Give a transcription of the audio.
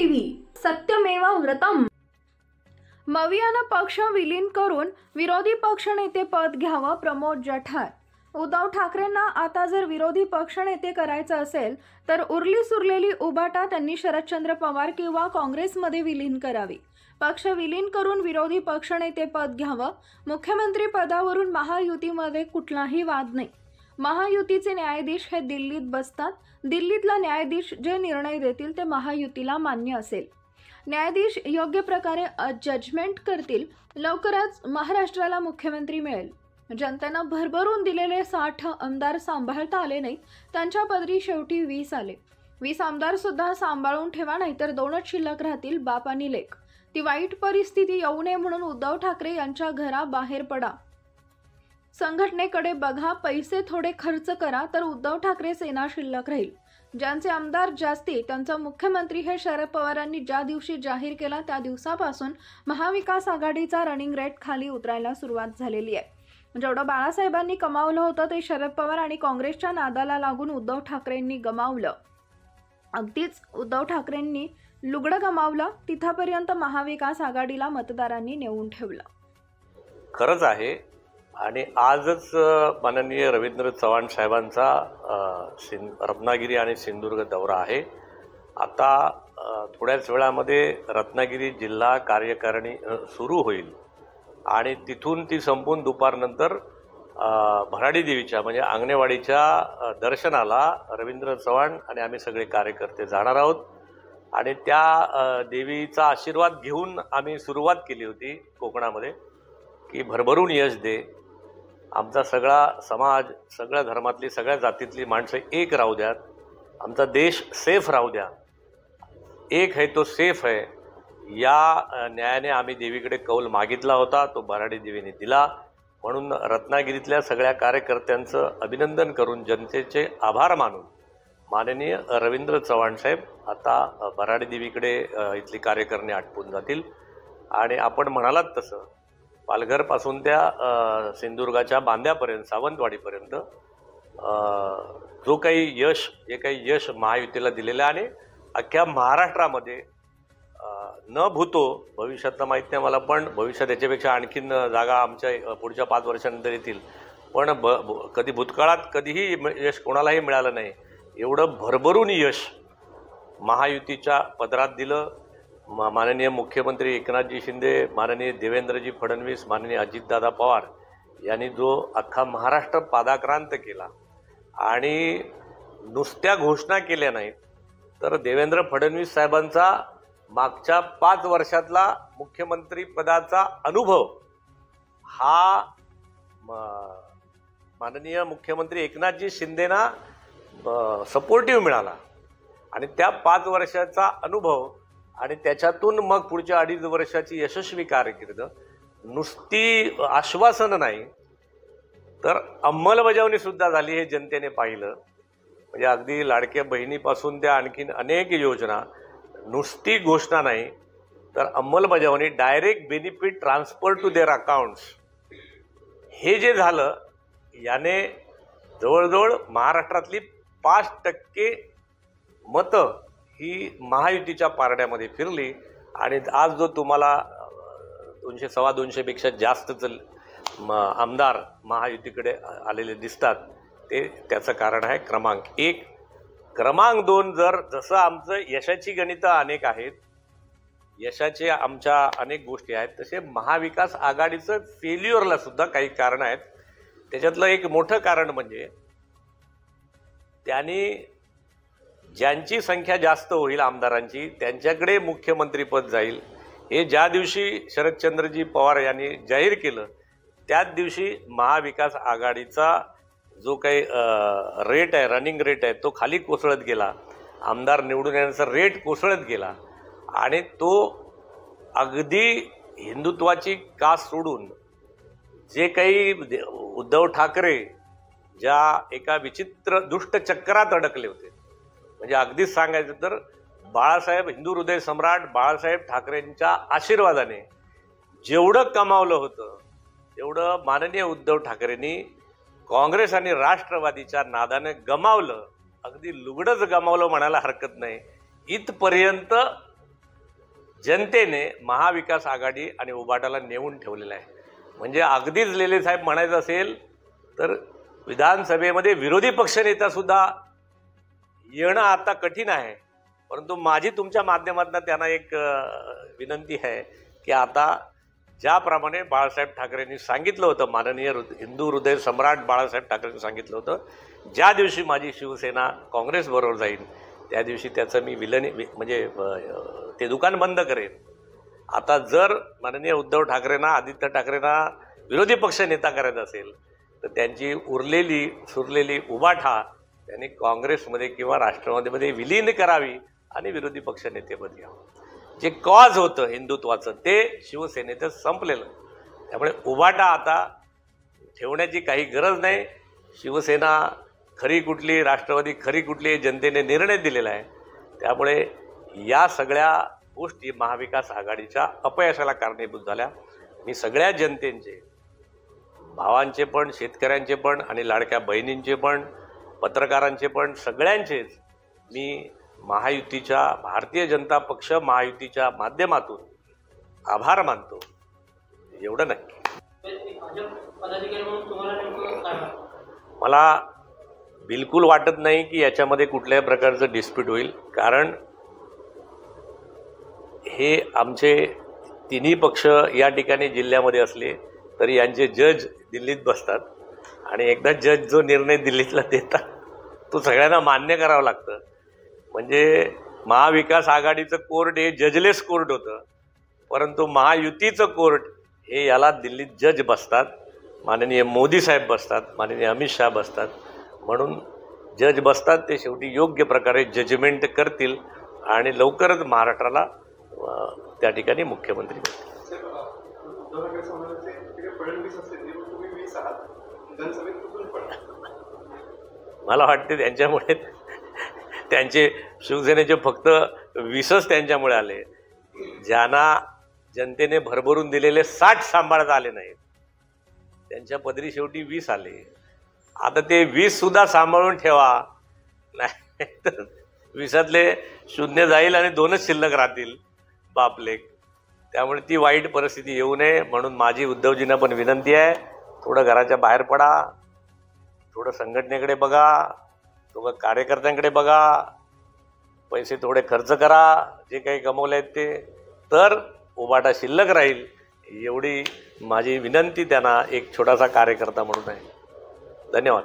TV सत्यमेव व्रतम। मवियानं पक्ष विलीन करून विरोधी पक्षनेते पद घ्यावं प्रमोद जठार। उद्धव ठाकरेंना आता जर विरोधी पक्षनेते करायचं असेल तर उरली सुरलेली उबाटा त्यांनी शरदचंद्र पवार किंवा काँग्रेसमध्ये विलीन करावी। पक्ष विलीन करून विरोधी पक्षनेते पद घ्यावं। मुख्यमंत्री पदावरून महायुतीमध्ये कुठलाही वाद नाही। महायुतीचे न्यायाधीश हे दिल्लीत बसतात। दिल्लीतला न्यायाधीश जे निर्णय देतील ते महायुतीला मान्य असेल। न्यायाधीश योग्य प्रकारे जजमेंट करतील। लवकरच महाराष्ट्राला मुख्यमंत्री मिळेल। जनतेनं भरभरून दिलेले 60 आमदार सांभाळता आले नाही, त्यांच्या पदरी शेवटी 20 आले। 20 आमदार सुद्धा सांभाळून ठेवा, नाहीतर 2च शिल्लक राहतील, बाप आणि लेक। ती वाईट परिस्थिती येऊ नये म्हणून उद्धव ठाकरे यांच्या घराबाहेर पडा, संघटनेकडे बघा, पैसे थोडे खर्च करा, तर उद्धव ठाकरे सेना शिल्लक राहील। ज्यांचे आमदार जास्ती त्यांचा मुख्यमंत्री हे शरद पवारांनी ज्या दिवशी जाहीर केला त्या दिवसापासून महाविकास आघाडीचा रनिंग रेट खाली उतरायला सुरुवात झालेली आहे। जेवढं बाळासाहेबांनी कमावलं होतं ते शरद पवार आणि काँग्रेसच्या नादाला लागून उद्धव ठाकरेंनी गमावलं। अगदीच उद्धव ठाकरेंनी लुगडं गमावलं तिथपर्यंत महाविकास आघाडीला मतदारांनी नेऊन ठेवलं। खरंच आहे। आणि आजच माननीय रवींद्र चव्हाण साहेबांचा रत्नागिरी आणि सिंधुदुर्ग दौरा आहे। आता थोड्याच वेळामध्ये रत्नागिरी जिल्हा कार्यकारिणी सुरू होईल आणि तिथून ती संपून दुपारनंतर भराडी देवीच्या म्हणजे अंगणेवाडीच्या दर्शनाला रवींद्र चव्हाण आणि आम्ही सगळे कार्यकर्ते जाणार आहोत। आणि त्या देवीचा आशीर्वाद घेऊन आम्ही सुरुवात केली होती कोकणामध्ये की भरभरून यश दे, आमचा सगळा समाज, सगळ्या धर्मातली, सगळ्या जातीतली माणसं एक राहू द्यात, आमचा देश सेफ राहू द्या, एक है तो सेफ है, या न्यायाने आम्ही देवीकडे कौल मागितला होता, तो भराडी देवीने दिला। म्हणून रत्नागिरीतल्या सगळ्या कार्यकर्त्यांचं अभिनंदन करून जनतेचे आभार मानून माननीय रवींद्र चव्हाण साहेब आता भराडी देवीकडे इथली कार्यकारिणी आटपून जातील। आणि आपण म्हणालात तसं पालघरपासून त्या सिंधुदुर्गाच्या बांद्यापर्यंत, सावंतवाडीपर्यंत जे काही यश महायुतीला दिलेलं आणि अख्ख्या महाराष्ट्रामध्ये न भूतो भविष्यातलं माहीत नाही मला, पण भविष्यात याच्यापेक्षा आणखीन जागा आमच्या पुढच्या 5 वर्षानंतर येतील, पण कधी भूतकाळात कधीही यश कोणालाही मिळालं नाही एवढं भरभरून यश महायुतीच्या पदरात दिलं। माननीय मुख्यमंत्री एकनाथजी शिंदे, माननीय देवेंद्रजी फडणवीस, माननीय अजितदादा पवार यांनी जो अख्खा महाराष्ट्र पादाक्रांत केला आणि नुसत्या घोषणा केल्या नाहीत तर देवेंद्र फडणवीस साहेबांचा मागच्या 5 वर्षातला मुख्यमंत्री पदाचा अनुभव हा माननीय मुख्यमंत्री एकनाथजी शिंदेना सपोर्टिव्ह मिळाला। आणि त्या 5 वर्षाचा अनुभव आणि त्याच्यातून मग पुढच्या 2.5 वर्षाची यशस्वी कारकीर्द नुसती आश्वासन नाही तर अंमलबजावणी सुद्धा झाली हे जनतेने पाहिलं। म्हणजे अगदी लाडक्या बहिणीपासून त्या आणखीन अनेक योजना नुसती घोषणा नाही तर अंमलबजावणी, direct benefit transfer to their accounts, हे जे झालं याने जवळजवळ महाराष्ट्रातली 5% मतं ही महायुतीच्या पारड्यामध्ये फिरली। आणि आज जो तुम्हाला 200-225 पेक्षा जास्त आमदार महायुतीकडे आलेले दिसतात ते त्याचं कारण आहे क्रमांक 1। क्रमांक 2, जर जसं आमचं यशाची गणितं अनेक आहेत, यशाचे आमच्या अनेक गोष्टी आहेत, तसे महाविकास आघाडीचं फेल्युअरला सुद्धा काही कारण आहेत। त्याच्यातलं एक मोठं कारण म्हणजे त्यांनी ज्यांची संख्या जास्त होईल आमदारांची त्यांच्याकडे मुख्यमंत्रीपद जाईल हे ज्या दिवशी शरदचंद्रजी पवार यांनी जाहीर केलं त्याच दिवशी महाविकास आघाडीचा जो काही रेट आहे, रनिंग रेट आहे, तो खाली कोसळत गेला। आमदार निवडून येण्याचा रेट कोसळत गेला आणि तो अगदी हिंदुत्वाची कास सोडून जे काही उद्धव ठाकरे ज्या एका विचित्र दुष्ट चक्रात अडकले होते, म्हणजे अगदीच सांगायचं तर बाळासाहेब, हिंदू हृदय सम्राट बाळासाहेब ठाकरेंच्या आशीर्वादाने जेवढं कमावलं होतं तेवढं माननीय उद्धव ठाकरेंनी काँग्रेस आणि राष्ट्रवादीच्या नादाने गमावलं। अगदी लुगडंच गमावलं म्हणायला हरकत नाही। इथपर्यंत जनतेने महाविकास आघाडी आणि उभाटाला नेऊन ठेवलेला आहे. म्हणजे अगदीच लेले साहेब म्हणायचं असेल तर विधानसभेमध्ये विरोधी पक्षनेतासुद्धा येणं आता कठीण आहे. परंतु माझी तुमच्या माध्यमातून त्यांना एक विनंती आहे की आता ज्याप्रमाणे बाळासाहेब ठाकरेंनी सांगितलं होतं, माननीय हिंदू हृदय सम्राट बाळासाहेब ठाकरेंनी सांगितलं होतं, ज्या दिवशी माझी शिवसेना काँग्रेसबरोबर जाईल त्या दिवशी त्याचं मी म्हणजे ते दुकान बंद करेन. आता जर माननीय उद्धव ठाकरेंना, आदित्य ठाकरेंना विरोधी पक्ष नेता करायचा असेल तर त्यांची सुरलेली उभाठा त्यांनी काँग्रेसमध्ये किंवा राष्ट्रवादीमध्ये विलीन करावी आणि विरोधी पक्ष नेतेपद घ्यावं. जे कॉज होतं हिंदुत्वाचं ते शिवसेनेतच संपलेलं. त्यामुळे उभाटा आता ठेवण्याची काही गरज नाही. शिवसेना खरी कुठली, राष्ट्रवादी खरी कुठली, जनतेने निर्णय दिलेला आहे. त्यामुळे या सगळ्या गोष्टी महाविकास आघाडीच्या अपयशाला कारणीभूत झाल्या. मी सगळ्या जनतेचे, भावांचे पण, शेतकऱ्यांचे पण आणि लाडक्या बहिणींचे पण, पत्रकारांचे पण, सगळ्यांचेच मी महायुतीच्या, भारतीय जनता पक्ष महायुतीच्या माध्यमातून आभार मानतो. एवढं नक्की. मला बिलकुल वाटत नाही की याच्यामध्ये कुठल्याही प्रकारचं डिस्प्यूट होईल. कारण हे आमचे तिन्ही पक्ष या ठिकाणी जिल्ह्यामध्ये असले तरी यांचे जज दिल्लीत बसतात आणि एकदा जज जो निर्णय दिल्लीतला देतात तो सगळ्यांना मान्य करावं लागतं. म्हणजे महाविकास आघाडीचं कोर्ट हे जजलेस कोर्ट होतं, परंतु महायुतीचं कोर्ट हे याला दिल्लीत जज बसतात. माननीय मोदी साहेब बसतात, माननीय अमित शहा बसतात. म्हणून जज बसतात ते शेवटी योग्य प्रकारे जजमेंट करतील आणि लवकरच महाराष्ट्राला त्या ठिकाणी मुख्यमंत्री होतील. मला वाटते त्यांच्यामुळे, त्यांचे शिवसेनेचे फक्त 20च त्यांच्यामुळे आले. ज्यांना जनतेने भरभरून दिलेले 60 सांभाळता आले नाहीत त्यांच्या पदरी शेवटी 20 आले. आता ते 20 सुद्धा सांभाळून ठेवा, नाही तर 20तले 0 जाईल आणि 2च शिल्लक राहतील बापलेख. त्यामुळे ती वाईट परिस्थिती येऊ नये म्हणून माझी उद्धवजींना पण विनंती आहे, थोडं घराच्या बाहेर पडा, थोडं संघटनेकडे बघा, थोडं कार्यकर्त्यांकडे बघा, पैसे थोडे खर्च करा जे काही कमवले आहेत ते, तर उभाटा शिल्लक राहील. एवढी माझी विनंती त्यांना एक छोटासा कार्यकर्ता म्हणून आहे. धन्यवाद.